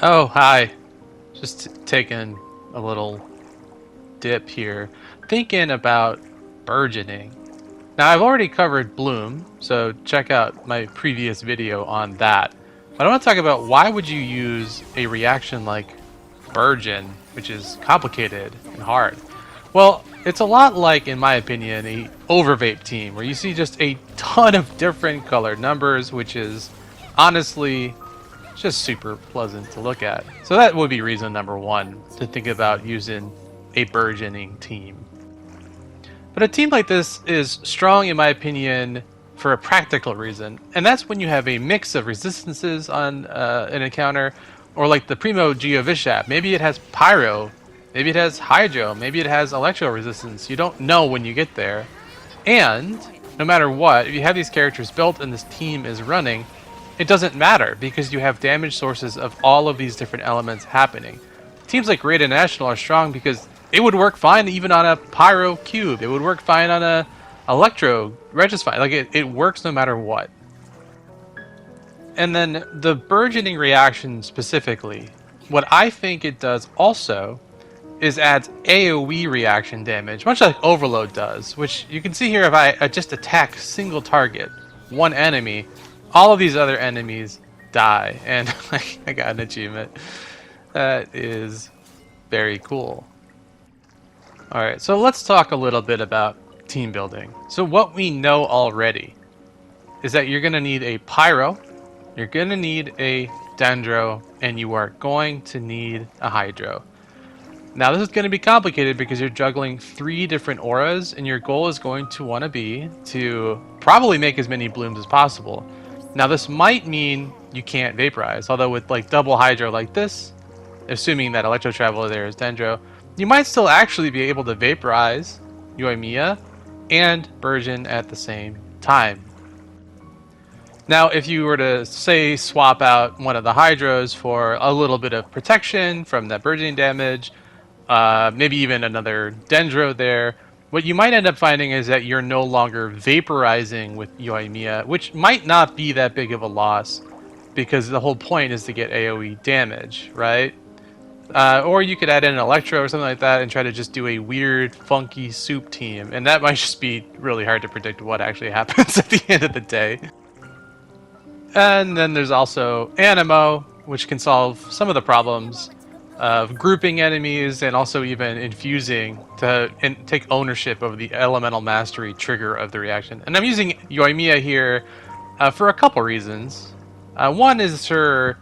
Oh, hi. Just taking a little dip here, thinking about burgeoning. Now, I've already covered bloom, so check out my previous video on that. But I want to talk about why would you use a reaction like Burgeon, which is complicated and hard. Well, it's a lot like, in my opinion, a overvape team, where you see just a ton of different colored numbers, which is honestly just super pleasant to look at. So that would be reason number one to think about using a burgeoning team. But a team like this is strong, in my opinion, for a practical reason, and that's when you have a mix of resistances on an encounter, or like the Primo Geovishap. Maybe it has Pyro, maybe it has Hydro, maybe it has Electro resistance. You don't know when you get there. And no matter what, if you have these characters built and this team is running, it doesn't matter because you have damage sources of all of these different elements happening. Teams like Raid National are strong because it would work fine even on a Pyro Cube. It would work fine on a Electro Regis-Fine. Like it works no matter what. And then the burgeoning reaction specifically, what I think it does also is adds AoE reaction damage, much like Overload does, which you can see here if I just attack single target, one enemy, all of these other enemies die, and I got an achievement. That is very cool. Alright, so let's talk a little bit about team building. So what we know already is that you're going to need a Pyro, you're going to need a Dendro, and you are going to need a Hydro. Now this is going to be complicated because you're juggling 3 different auras, and your goal is going to want to be to probably make as many blooms as possible. Now this might mean you can't vaporize, although with like double Hydro like this, assuming that Electro Traveler there is Dendro, you might still actually be able to vaporize Yoimiya and Burgeon at the same time. Now if you were to, say, swap out one of the Hydros for a little bit of protection from that burgeoning damage, maybe even another Dendro there, what you might end up finding is that you're no longer vaporizing with Yoimiya, which might not be that big of a loss, because the whole point is to get AoE damage, right? Or you could add in an Electro or something like that and try to just do a weird, funky soup team, and that might just be really hard to predict what actually happens at the end of the day. And then there's also Animo, which can solve some of the problems of grouping enemies and also even infusing to take ownership of the elemental mastery trigger of the reaction. And I'm using Yoimiya here for a couple reasons. One is her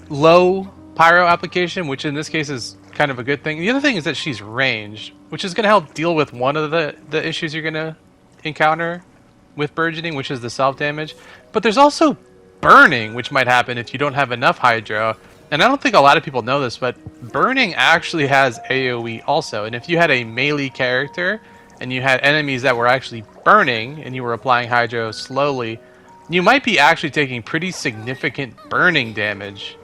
low Pyro application, which in this case is kind of a good thing. The other thing is that she's ranged, which is going to help deal with one of the issues you're going to encounter with burgeoning, which is the self-damage. But there's also burning, which might happen if you don't have enough Hydro. And I don't think a lot of people know this, but burning actually has AoE also. And if you had a melee character and you had enemies that were actually burning and you were applying Hydro slowly, you might be actually taking pretty significant burning damage.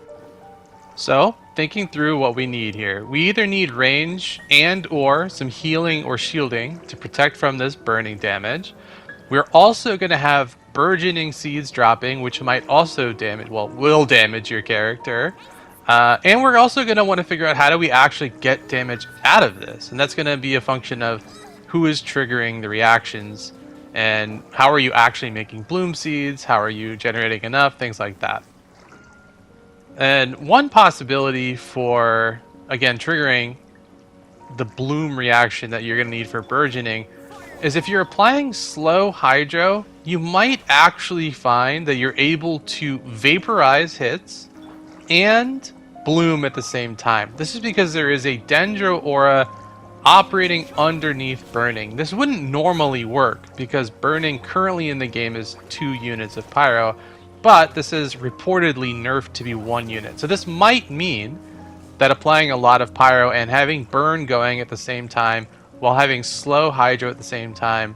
So, thinking through what we need here, we either need range and or some healing or shielding to protect from this burning damage. We're also going to have burgeoning seeds dropping, which might also damage, well, will damage your character. And we're also going to want to figure out how do we actually get damage out of this. And that's going to be a function of who is triggering the reactions and how are you actually making bloom seeds, how are you generating enough, things like that. And one possibility for, again, triggering the bloom reaction that you're going to need for burgeoning is if you're applying slow Hydro, you might actually find that you're able to vaporize hits and bloom at the same time. This is because there is a Dendro aura operating underneath burning. This wouldn't normally work because burning currently in the game is 2 units of Pyro, but this is reportedly nerfed to be 1 unit. So this might mean that applying a lot of Pyro and having burn going at the same time while having slow Hydro at the same time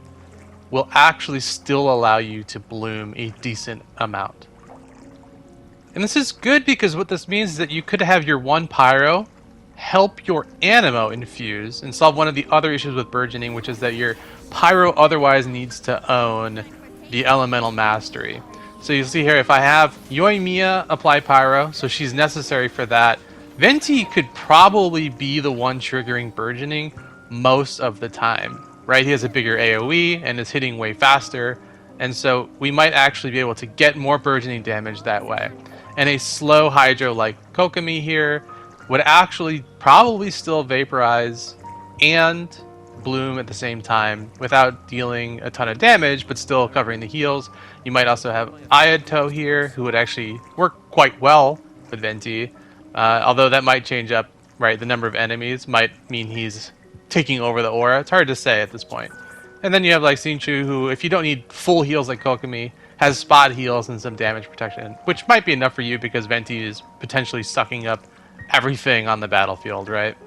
will actually still allow you to bloom a decent amount. And this is good because what this means is that you could have your 1 Pyro help your Animo infuse and solve one of the other issues with burgeoning, which is that your Pyro otherwise needs to own the elemental mastery. So you see here, if I have Yoimiya apply Pyro, so she's necessary for that, Venti could probably be the one triggering Burgeoning most of the time, right? He has a bigger AoE and is hitting way faster, and so we might actually be able to get more Burgeoning damage that way. And a slow Hydro like Kokomi here would actually probably still vaporize and bloom at the same time without dealing a ton of damage, but still covering the heals. You might also have Ayato here, who would actually work quite well with Venti, although that might change up, right? The number of enemies might mean he's taking over the aura. It's hard to say at this point. And then you have like Xingqiu, who, if you don't need full heals like Kokomi, has spot heals and some damage protection, which might be enough for you because Venti is potentially sucking up everything on the battlefield, right?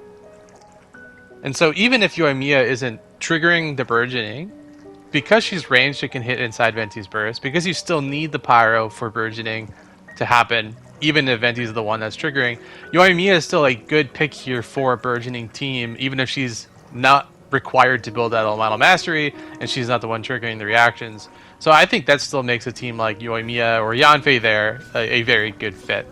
And so even if Yoimiya isn't triggering the Burgeoning, because she's ranged, it can hit inside Venti's burst, because you still need the Pyro for Burgeoning to happen, even if Venti's the one that's triggering. Yoimiya is still a good pick here for a Burgeoning team, even if she's not required to build that Elemental Mastery, and she's not the one triggering the reactions. So I think that still makes a team like Yoimiya or Yanfei there a very good fit.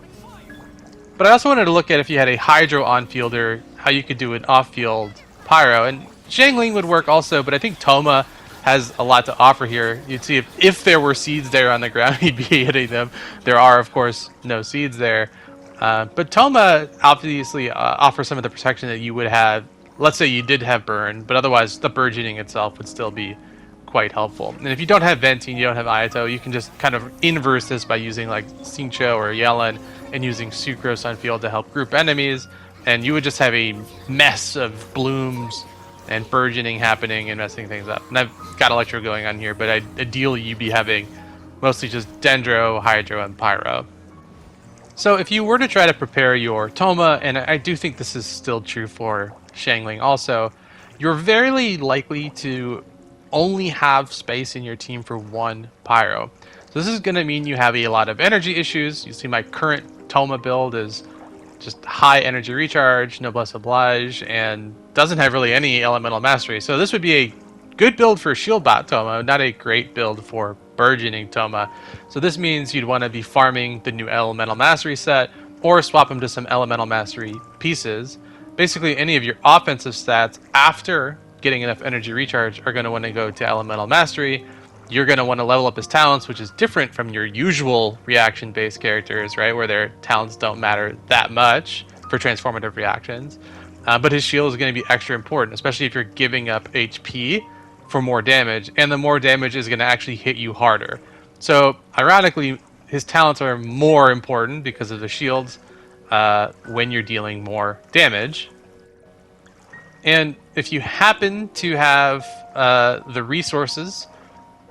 But I also wanted to look at, if you had a Hydro on-fielder, how you could do an off-field Pyro. And Xiangling would work also, but I think Toma has a lot to offer here. You'd see if there were seeds there on the ground, he'd be hitting them. There are, of course, no seeds there. But Toma obviously offers some of the protection that you would have. Let's say you did have Burn, but otherwise the Burgeoning itself would still be quite helpful. And if you don't have Venti and you don't have Ayato, you can just kind of inverse this by using like Xingqiu or Yellen and using Sucrose on field to help group enemies, and you would just have a mess of blooms and Burgeoning happening and messing things up. And I've got Electro going on here, but ideally you'd be having mostly just Dendro, Hydro, and Pyro. So if you were to try to prepare your Toma, and I do think this is still true for Xiangling also, you're very likely to only have space in your team for one Pyro. So this is going to mean you have a lot of energy issues. You see my current Toma build is just high energy recharge, Noblesse Oblige, and doesn't have really any elemental mastery. So this would be a good build for Shield Bot Toma, not a great build for Burgeoning Toma. So this means you'd want to be farming the new elemental mastery set, or swap them to some elemental mastery pieces. Basically any of your offensive stats after getting enough energy recharge are going to want to go to elemental mastery. You're going to want to level up his talents, which is different from your usual reaction-based characters, right, where their talents don't matter that much for transformative reactions. But his shield is going to be extra important, especially if you're giving up HP for more damage, and the more damage is going to actually hit you harder. So, ironically, his talents are more important because of the shields when you're dealing more damage. And if you happen to have the resources,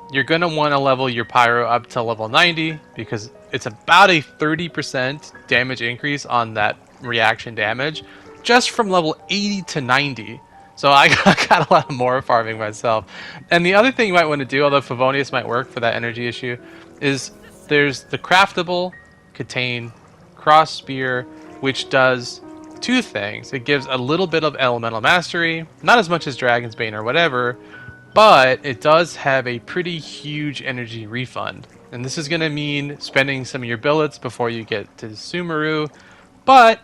you're going to want to level your Pyro up to level 90, because it's about a 30% damage increase on that reaction damage just from level 80 to 90. So I got a lot more farming myself. And the other thing you might want to do, although Favonius might work for that energy issue, is there's the craftable Contain Cross Spear, which does two things. It gives a little bit of elemental mastery, not as much as Dragon's Bane or whatever, but it does have a pretty huge energy refund. And this is going to mean spending some of your billets before you get to Sumeru, but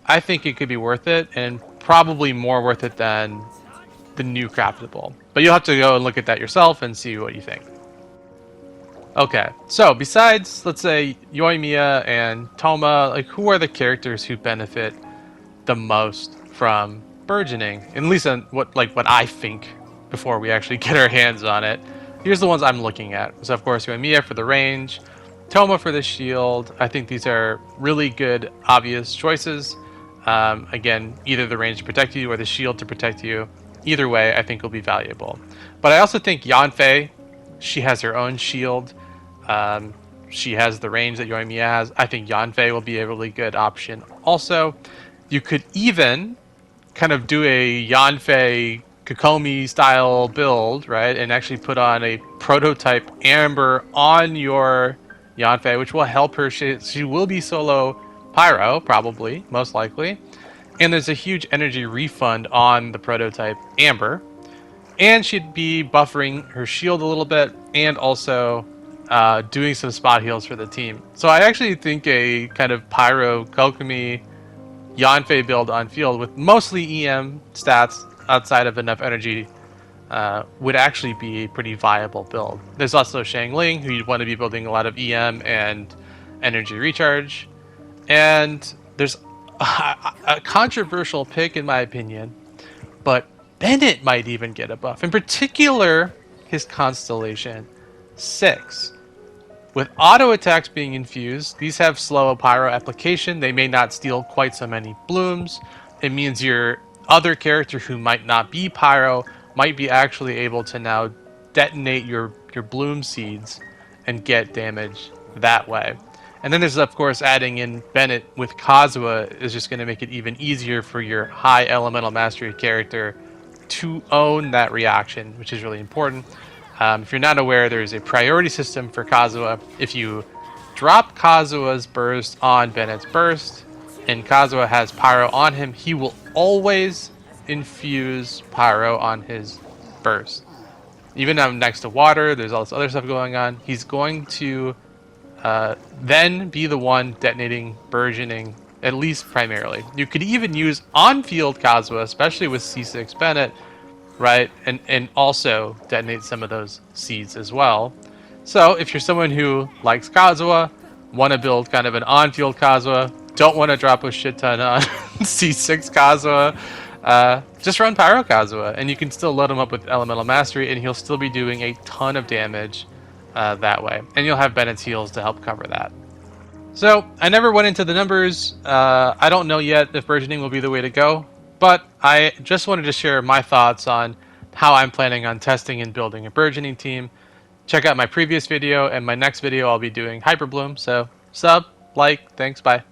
I think it could be worth it, and probably more worth it than the new craftable. But you'll have to go and look at that yourself and see what you think. Okay, so besides, let's say, Yoimiya and Toma, like, who are the characters who benefit the most from Burgeoning? At least on what I think before we actually get our hands on it. Here's the ones I'm looking at. So of course Yoimiya for the range, Toma for the shield. I think these are really good, obvious choices. Again, either the range to protect you or the shield to protect you. Either way, I think will be valuable. But I also think Yanfei, she has her own shield. She has the range that Yoimiya has. I think Yanfei will be a really good option. Also, you could even kind of do a Yanfei Kokomi style build, right? And actually put on a prototype Amber on your Yanfei, which will help her. She will be solo Pyro, probably, most likely. And there's a huge energy refund on the prototype Amber. And she'd be buffering her shield a little bit, and also doing some spot heals for the team. So I actually think a kind of Pyro, Kokomi, Yanfei build on field with mostly EM stats outside of enough energy would actually be a pretty viable build. There's also Shangling, who you'd want to be building a lot of EM and energy recharge. And there's a controversial pick in my opinion, but Bennett might even get a buff. In particular, his Constellation 6. With auto attacks being infused, these have slow pyro application. They may not steal quite so many blooms. It means your other character who might not be pyro might be actually able to now detonate your bloom seeds and get damage that way. And then there's, of course, adding in Bennett with Kazuha is just going to make it even easier for your high elemental mastery character to own that reaction, which is really important. If you're not aware, there's a priority system for Kazuha. If you drop Kazuha's burst on Bennett's burst, and Kazuha has Pyro on him, he will always infuse Pyro on his burst. Even next to water, there's all this other stuff going on. He's going to then be the one detonating Burgeoning, at least primarily. You could even use on-field Kazuha, especially with C6 Bennett, right? And also detonate some of those seeds as well. So if you're someone who likes Kazuha, want to build kind of an on-field Kazuha, don't want to drop a shit ton on C6 Kazuha, just run Pyro Kazuha, and you can still load him up with Elemental Mastery, and he'll still be doing a ton of damage that way. And you'll have Bennett's heals to help cover that. So I never went into the numbers. I don't know yet if Burgeoning will be the way to go. But I just wanted to share my thoughts on how I'm planning on testing and building a Burgeoning team. Check out my previous video, and my next video I'll be doing Hyperbloom. So sub, like, thanks, bye.